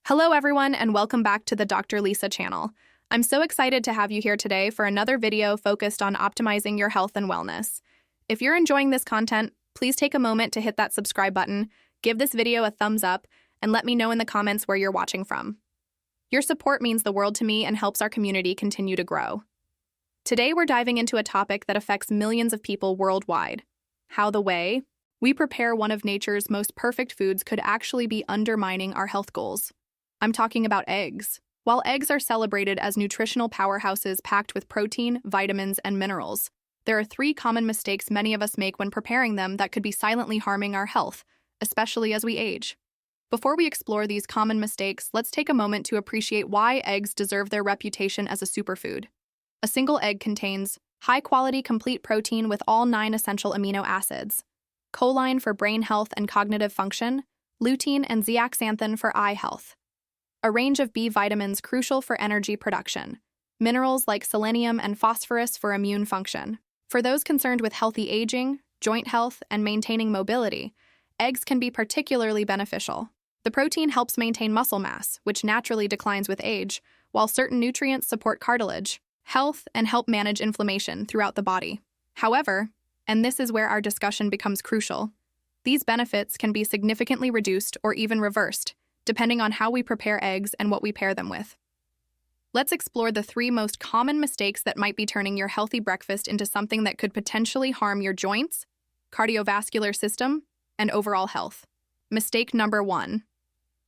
Hello, everyone, and welcome back to the Dr. Lisa channel. I'm so excited to have you here today for another video focused on optimizing your health and wellness. If you're enjoying this content, please take a moment to hit that subscribe button, give this video a thumbs up, and let me know in the comments where you're watching from. Your support means the world to me and helps our community continue to grow. Today, we're diving into a topic that affects millions of people worldwide: how the way we prepare one of nature's most perfect foods could actually be undermining our health goals. I'm talking about eggs. While eggs are celebrated as nutritional powerhouses packed with protein, vitamins, and minerals, there are three common mistakes many of us make when preparing them that could be silently harming our health, especially as we age. Before we explore these common mistakes, let's take a moment to appreciate why eggs deserve their reputation as a superfood. A single egg contains high-quality complete protein with all 9 essential amino acids, choline for brain health and cognitive function, lutein and zeaxanthin for eye health, a range of B vitamins crucial for energy production, minerals like selenium and phosphorus for immune function. For those concerned with healthy aging, joint health, and maintaining mobility, eggs can be particularly beneficial. The protein helps maintain muscle mass, which naturally declines with age, while certain nutrients support cartilage health and help manage inflammation throughout the body. However, and this is where our discussion becomes crucial, these benefits can be significantly reduced or even reversed, depending on how we prepare eggs and what we pair them with. Let's explore the 3 most common mistakes that might be turning your healthy breakfast into something that could potentially harm your joints, cardiovascular system, and overall health. Mistake number 1: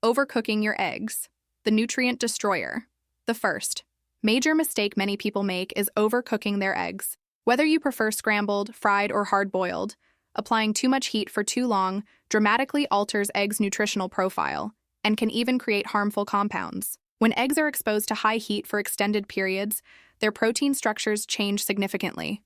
overcooking your eggs, the nutrient destroyer. The first major mistake many people make is overcooking their eggs. Whether you prefer scrambled, fried, or hard-boiled, applying too much heat for too long dramatically alters eggs' nutritional profile and can even create harmful compounds. When eggs are exposed to high heat for extended periods, their protein structures change significantly.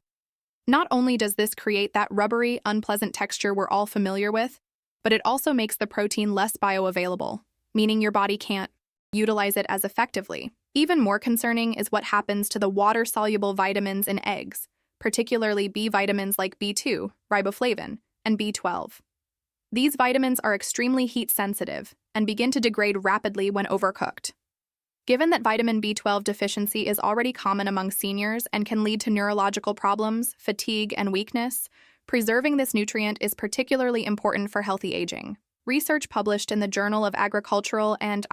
Not only does this create that rubbery, unpleasant texture we're all familiar with, but it also makes the protein less bioavailable, meaning your body can't utilize it as effectively. Even more concerning is what happens to the water-soluble vitamins in eggs, particularly B vitamins like B2, riboflavin, and B12. These vitamins are extremely heat-sensitive and begin to degrade rapidly when overcooked. Given that vitamin B12 deficiency is already common among seniors and can lead to neurological problems, fatigue, and weakness, preserving this nutrient is particularly important for healthy aging. Research published in the Journal of Agricultural and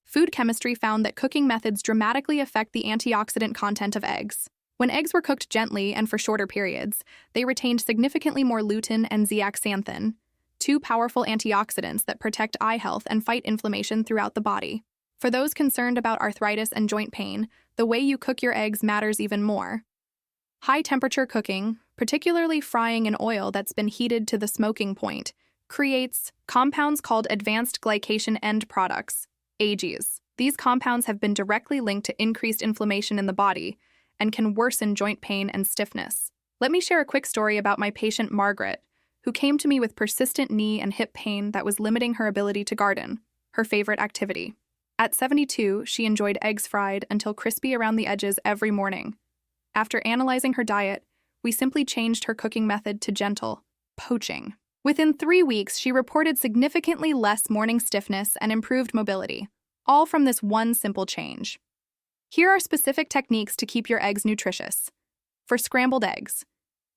Food Chemistry found that cooking methods dramatically affect the antioxidant content of eggs. When eggs were cooked gently and for shorter periods, they retained significantly more lutein and zeaxanthin, 2 powerful antioxidants that protect eye health and fight inflammation throughout the body. For those concerned about arthritis and joint pain, the way you cook your eggs matters even more. High-temperature cooking, particularly frying in oil that's been heated to the smoking point, creates compounds called advanced glycation end products, AGEs. These compounds have been directly linked to increased inflammation in the body and can worsen joint pain and stiffness. Let me share a quick story about my patient Margaret, who came to me with persistent knee and hip pain that was limiting her ability to garden, her favorite activity. At 72, she enjoyed eggs fried until crispy around the edges every morning. After analyzing her diet, we simply changed her cooking method to gentle poaching. Within 3 weeks, she reported significantly less morning stiffness and improved mobility, all from this one simple change. Here are specific techniques to keep your eggs nutritious. For scrambled eggs,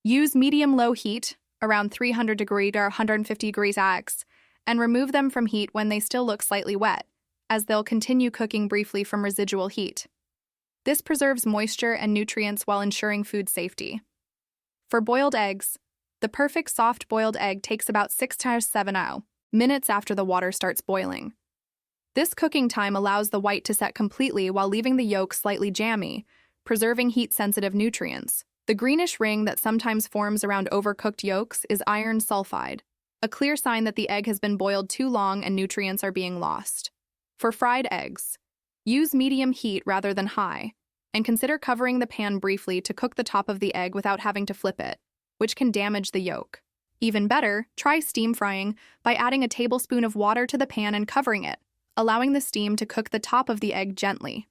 use medium-low heat, around 300 degrees to 150 degrees X, and remove them from heat when they still look slightly wet, as they'll continue cooking briefly from residual heat. This preserves moisture and nutrients while ensuring food safety. For boiled eggs, the perfect soft-boiled egg takes about 6 to 7 minutes after the water starts boiling. This cooking time allows the white to set completely while leaving the yolk slightly jammy, preserving heat-sensitive nutrients. The greenish ring that sometimes forms around overcooked yolks is iron sulfide, a clear sign that the egg has been boiled too long and nutrients are being lost. For fried eggs, use medium heat rather than high, and consider covering the pan briefly to cook the top of the egg without having to flip it, which can damage the yolk. Even better, try steam frying by adding a tablespoon of water to the pan and covering it, allowing the steam to cook the top of the egg gently.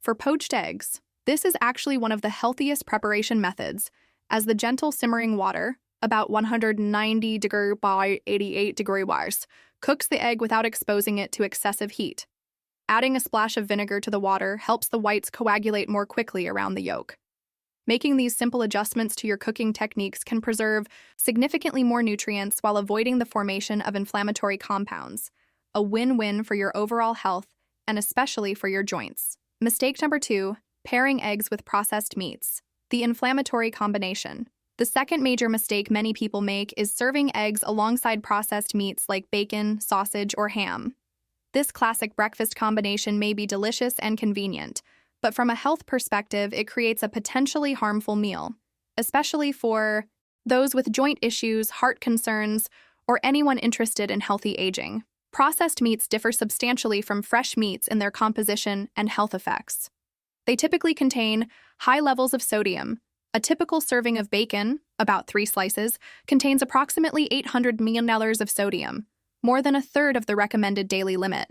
For poached eggs, this is actually one of the healthiest preparation methods, as the gentle simmering water, about 190 degree by 88 degree bars, cooks the egg without exposing it to excessive heat. Adding a splash of vinegar to the water helps the whites coagulate more quickly around the yolk. Making these simple adjustments to your cooking techniques can preserve significantly more nutrients while avoiding the formation of inflammatory compounds. A win-win for your overall health and especially for your joints. Mistake number 2, pairing eggs with processed meats. The inflammatory combination. The second major mistake many people make is serving eggs alongside processed meats like bacon, sausage, or ham. This classic breakfast combination may be delicious and convenient, but from a health perspective, it creates a potentially harmful meal, especially for those with joint issues, heart concerns, or anyone interested in healthy aging. Processed meats differ substantially from fresh meats in their composition and health effects. They typically contain high levels of sodium. A typical serving of bacon, about 3 slices, contains approximately 800 milliliters of sodium, more than a third of the recommended daily limit.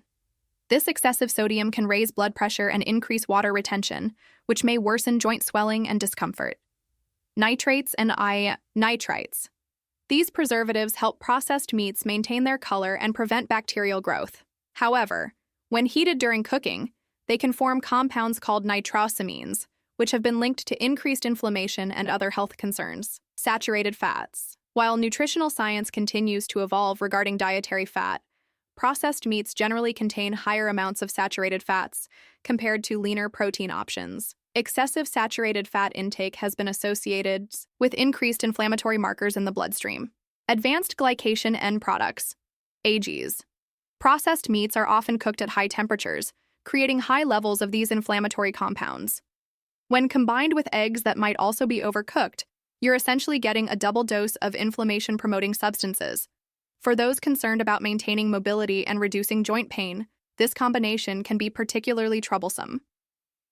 This excessive sodium can raise blood pressure and increase water retention, which may worsen joint swelling and discomfort. Nitrates and nitrites. These preservatives help processed meats maintain their color and prevent bacterial growth. However, when heated during cooking, they can form compounds called nitrosamines, which have been linked to increased inflammation and other health concerns. Saturated fats. While nutritional science continues to evolve regarding dietary fat, processed meats generally contain higher amounts of saturated fats compared to leaner protein options. Excessive saturated fat intake has been associated with increased inflammatory markers in the bloodstream. Advanced glycation end products, AGEs. Processed meats are often cooked at high temperatures, creating high levels of these inflammatory compounds. When combined with eggs that might also be overcooked, you're essentially getting a double dose of inflammation-promoting substances. For those concerned about maintaining mobility and reducing joint pain, this combination can be particularly troublesome.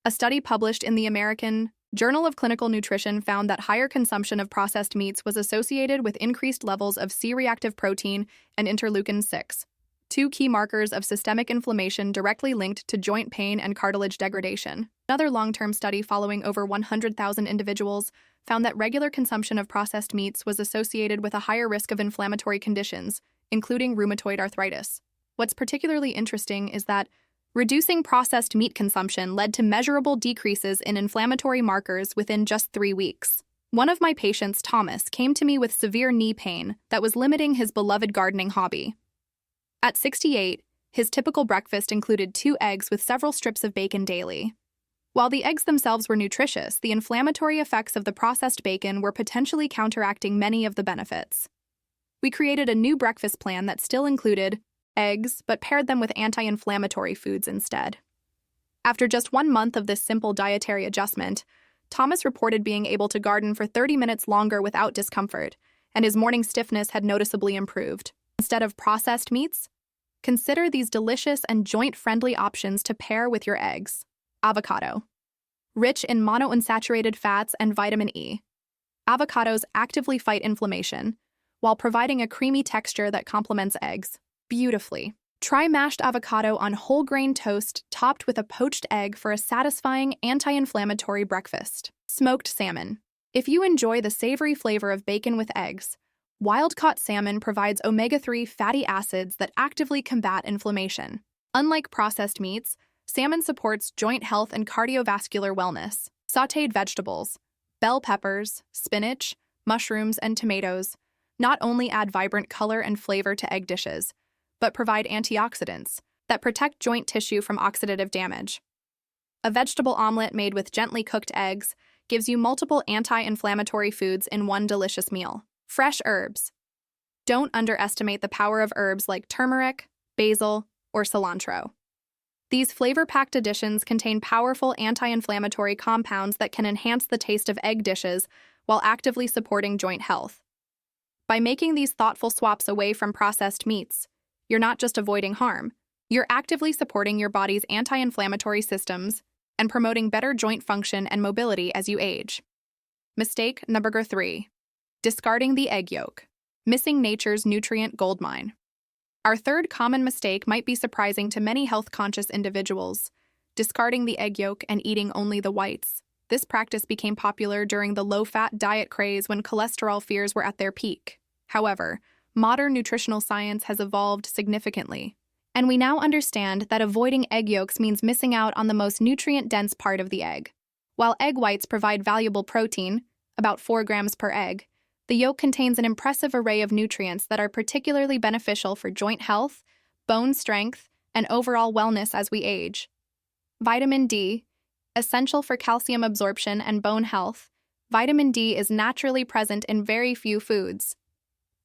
A study published in the American Journal of Clinical Nutrition found that higher consumption of processed meats was associated with increased levels of C-reactive protein and interleukin-6, 2 key markers of systemic inflammation directly linked to joint pain and cartilage degradation. Another long-term study following over 100,000 individuals found that regular consumption of processed meats was associated with a higher risk of inflammatory conditions, including rheumatoid arthritis. What's particularly interesting is that reducing processed meat consumption led to measurable decreases in inflammatory markers within just 3 weeks. One of my patients, Thomas, came to me with severe knee pain that was limiting his beloved gardening hobby. At 68, his typical breakfast included 2 eggs with several strips of bacon daily. While the eggs themselves were nutritious, the inflammatory effects of the processed bacon were potentially counteracting many of the benefits. We created a new breakfast plan that still included eggs, but paired them with anti-inflammatory foods instead. After just 1 month of this simple dietary adjustment, Thomas reported being able to garden for 30 minutes longer without discomfort, and his morning stiffness had noticeably improved. Instead of processed meats, consider these delicious and joint-friendly options to pair with your eggs. Avocado. Rich in monounsaturated fats and vitamin E, avocados actively fight inflammation while providing a creamy texture that complements eggs beautifully. Try mashed avocado on whole grain toast topped with a poached egg for a satisfying anti-inflammatory breakfast. Smoked salmon. If you enjoy the savory flavor of bacon with eggs, wild-caught salmon provides omega-3 fatty acids that actively combat inflammation. Unlike processed meats, salmon supports joint health and cardiovascular wellness. Sautéed vegetables, bell peppers, spinach, mushrooms, and tomatoes not only add vibrant color and flavor to egg dishes, but provide antioxidants that protect joint tissue from oxidative damage. A vegetable omelet made with gently cooked eggs gives you multiple anti-inflammatory foods in one delicious meal. Fresh herbs. Don't underestimate the power of herbs like turmeric, basil, or cilantro. These flavor-packed additions contain powerful anti-inflammatory compounds that can enhance the taste of egg dishes while actively supporting joint health. By making these thoughtful swaps away from processed meats, you're not just avoiding harm, you're actively supporting your body's anti-inflammatory systems and promoting better joint function and mobility as you age. Mistake number 3. Discarding the egg yolk. Missing nature's nutrient goldmine. Our third common mistake might be surprising to many health-conscious individuals, discarding the egg yolk and eating only the whites. This practice became popular during the low-fat diet craze when cholesterol fears were at their peak. However, modern nutritional science has evolved significantly, And we now understand that avoiding egg yolks means missing out on the most nutrient-dense part of the egg. While egg whites provide valuable protein, about 4 grams per egg, the yolk contains an impressive array of nutrients that are particularly beneficial for joint health, bone strength, and overall wellness as we age. Vitamin D, essential for calcium absorption and bone health, vitamin D is naturally present in very few foods.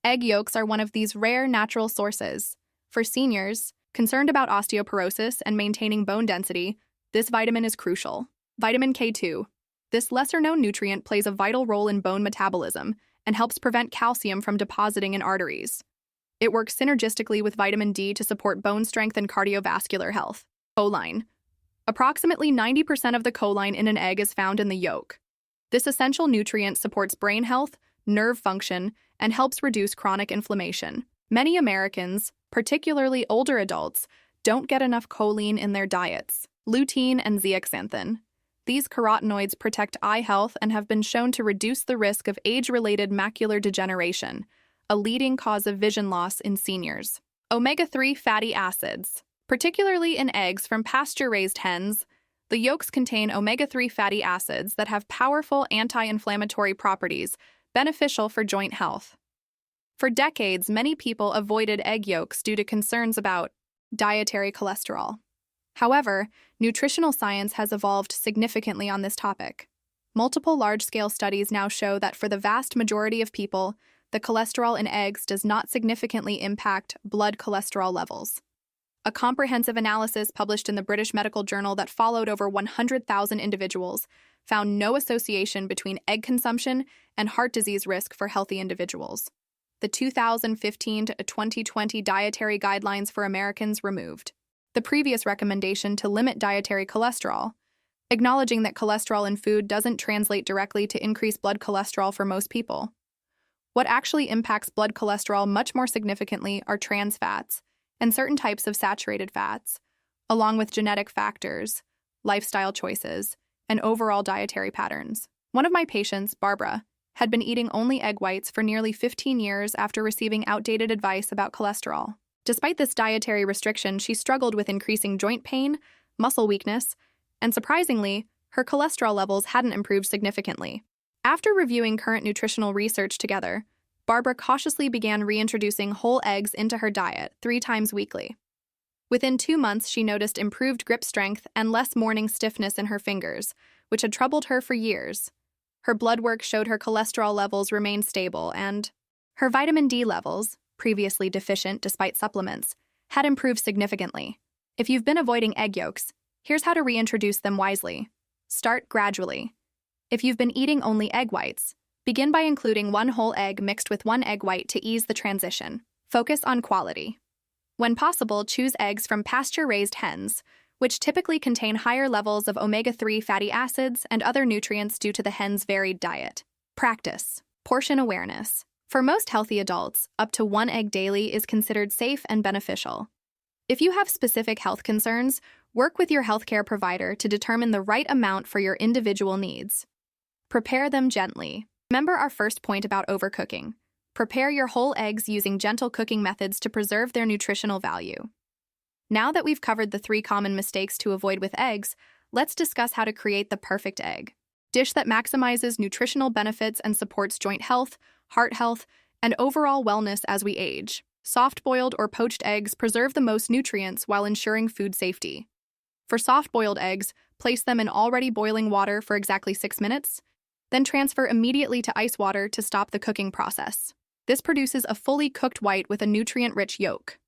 Egg yolks are one of these rare natural sources. For seniors concerned about osteoporosis and maintaining bone density, this vitamin is crucial. Vitamin K2. This lesser-known nutrient plays a vital role in bone metabolism and helps prevent calcium from depositing in arteries. It works synergistically with vitamin D to support bone strength and cardiovascular health. Choline. Approximately 90% of the choline in an egg is found in the yolk. This essential nutrient supports brain health, nerve function, and helps reduce chronic inflammation. Many Americans, particularly older adults, don't get enough choline in their diets. Lutein and zeaxanthin. These carotenoids protect eye health and have been shown to reduce the risk of age-related macular degeneration, a leading cause of vision loss in seniors. Omega-3 fatty acids. Particularly in eggs from pasture-raised hens, the yolks contain omega-3 fatty acids that have powerful anti-inflammatory properties beneficial for joint health. For decades, many people avoided egg yolks due to concerns about dietary cholesterol. However, nutritional science has evolved significantly on this topic. Multiple large-scale studies now show that for the vast majority of people, the cholesterol in eggs does not significantly impact blood cholesterol levels. A comprehensive analysis published in the British Medical Journal that followed over 100,000 individuals found no association between egg consumption and heart disease risk for healthy individuals. The 2015 to 2020 dietary guidelines for Americans removed the previous recommendation to limit dietary cholesterol, acknowledging that cholesterol in food doesn't translate directly to increased blood cholesterol for most people. What actually impacts blood cholesterol much more significantly are trans fats and certain types of saturated fats, along with genetic factors, lifestyle choices, and overall dietary patterns. One of my patients, Barbara, had been eating only egg whites for nearly 15 years after receiving outdated advice about cholesterol. Despite this dietary restriction, she struggled with increasing joint pain, muscle weakness, and surprisingly, her cholesterol levels hadn't improved significantly. After reviewing current nutritional research together, Barbara cautiously began reintroducing whole eggs into her diet 3 times weekly. Within 2 months, she noticed improved grip strength and less morning stiffness in her fingers, which had troubled her for years. Her blood work showed her cholesterol levels remained stable, and her vitamin D levels, previously deficient despite supplements, had improved significantly. If you've been avoiding egg yolks, here's how to reintroduce them wisely. Start gradually. If you've been eating only egg whites, begin by including 1 whole egg mixed with 1 egg white to ease the transition. Focus on quality. When possible, choose eggs from pasture-raised hens, which typically contain higher levels of omega-3 fatty acids and other nutrients due to the hen's varied diet. Practice. Portion awareness. For most healthy adults, up to 1 egg daily is considered safe and beneficial. If you have specific health concerns, work with your healthcare provider to determine the right amount for your individual needs. Prepare them gently. Remember our first point about overcooking. Prepare your whole eggs using gentle cooking methods to preserve their nutritional value. Now that we've covered the 3 common mistakes to avoid with eggs, let's discuss how to create the perfect egg. Dish that maximizes nutritional benefits and supports joint health, heart health, and overall wellness as we age. Soft-boiled or poached eggs preserve the most nutrients while ensuring food safety. For soft-boiled eggs, place them in already boiling water for exactly 6 minutes, then transfer immediately to ice water to stop the cooking process. This produces a fully cooked white with a nutrient-rich yolk.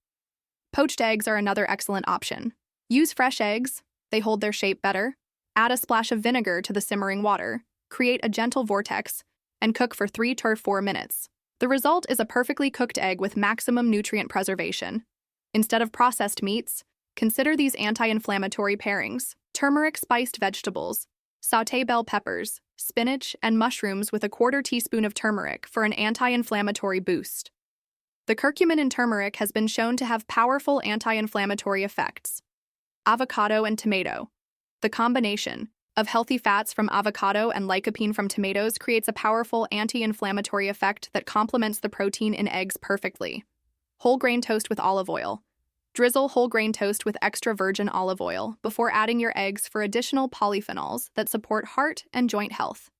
Poached eggs are another excellent option. Use fresh eggs, they hold their shape better. Add a splash of vinegar to the simmering water, create a gentle vortex, and cook for 3 to 4 minutes. The result is a perfectly cooked egg with maximum nutrient preservation. Instead of processed meats, consider these anti-inflammatory pairings: turmeric spiced vegetables, sauté bell peppers, spinach, and mushrooms with a 1/4 teaspoon of turmeric for an anti-inflammatory boost. The curcumin in turmeric has been shown to have powerful anti-inflammatory effects. Avocado and tomato. The combination of healthy fats from avocado and lycopene from tomatoes creates a powerful anti-inflammatory effect that complements the protein in eggs perfectly. Whole grain toast with olive oil. Drizzle whole grain toast with extra virgin olive oil before adding your eggs for additional polyphenols that support heart and joint health.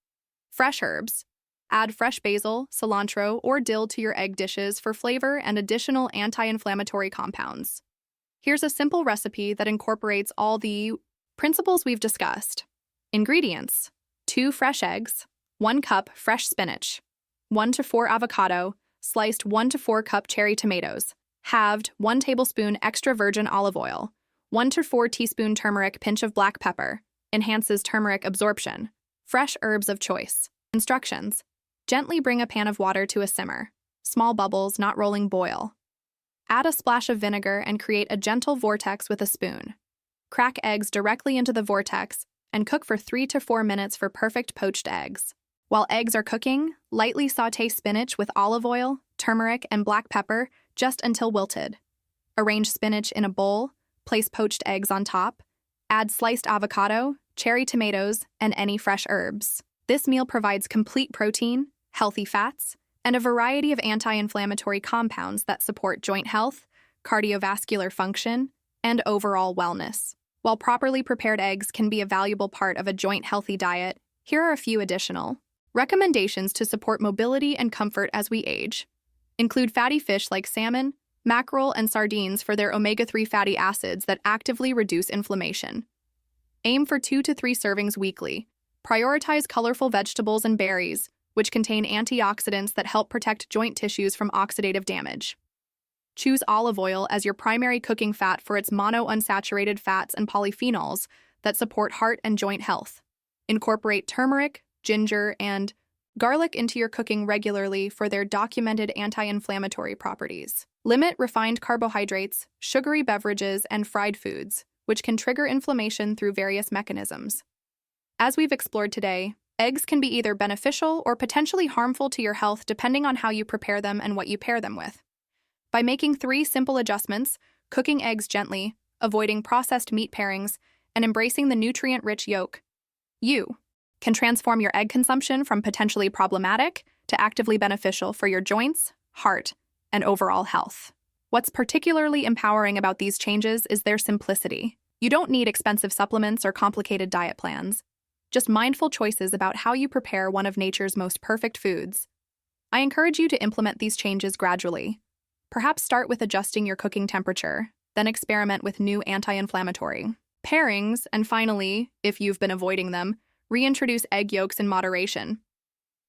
Fresh herbs. Add fresh basil, cilantro, or dill to your egg dishes for flavor and additional anti-inflammatory compounds. Here's a simple recipe that incorporates all the principles we've discussed. Ingredients: 2 fresh eggs, 1 cup fresh spinach, 1 to 4 avocado, sliced 1 to 4 cup cherry tomatoes, halved 1 tablespoon extra virgin olive oil, 1 to 4 teaspoon turmeric, pinch of black pepper, enhances turmeric absorption, fresh herbs of choice. Instructions: gently bring a pan of water to a simmer, small bubbles, not rolling, boil. Add a splash of vinegar and create a gentle vortex with a spoon. Crack eggs directly into the vortex and cook for 3 to 4 minutes for perfect poached eggs. While eggs are cooking, lightly sauté spinach with olive oil, turmeric, and black pepper just until wilted. Arrange spinach in a bowl, place poached eggs on top, add sliced avocado, cherry tomatoes, and any fresh herbs. This meal provides complete protein, healthy fats, and a variety of anti-inflammatory compounds that support joint health, cardiovascular function, and overall wellness. While properly prepared eggs can be a valuable part of a joint-healthy diet, here are a few additional recommendations to support mobility and comfort as we age. Include fatty fish like salmon, mackerel, and sardines for their omega-3 fatty acids that actively reduce inflammation. Aim for 2 to 3 servings weekly. Prioritize colorful vegetables and berries, which contain antioxidants that help protect joint tissues from oxidative damage. Choose olive oil as your primary cooking fat for its monounsaturated fats and polyphenols that support heart and joint health. Incorporate turmeric, ginger, and garlic into your cooking regularly for their documented anti-inflammatory properties. Limit refined carbohydrates, sugary beverages, and fried foods, which can trigger inflammation through various mechanisms. As we've explored today, eggs can be either beneficial or potentially harmful to your health depending on how you prepare them and what you pair them with. By making 3 simple adjustments, cooking eggs gently, avoiding processed meat pairings, and embracing the nutrient-rich yolk, you can transform your egg consumption from potentially problematic to actively beneficial for your joints, heart, and overall health. What's particularly empowering about these changes is their simplicity. You don't need expensive supplements or complicated diet plans, just mindful choices about how you prepare one of nature's most perfect foods. I encourage you to implement these changes gradually. Perhaps start with adjusting your cooking temperature, then experiment with new anti-inflammatory pairings, and finally, if you've been avoiding them, reintroduce egg yolks in moderation.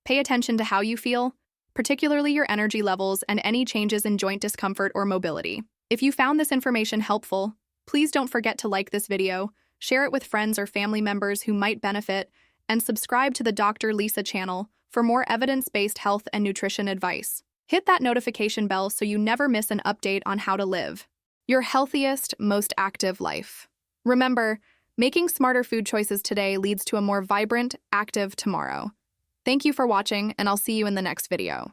Pay attention to how you feel, particularly your energy levels and any changes in joint discomfort or mobility. If you found this information helpful, please don't forget to like this video, share it with friends or family members who might benefit, and subscribe to the Dr. Lisa channel for more evidence-based health and nutrition advice. Hit that notification bell so you never miss an update on how to live your healthiest, most active life. Remember, making smarter food choices today leads to a more vibrant, active tomorrow. Thank you for watching, and I'll see you in the next video.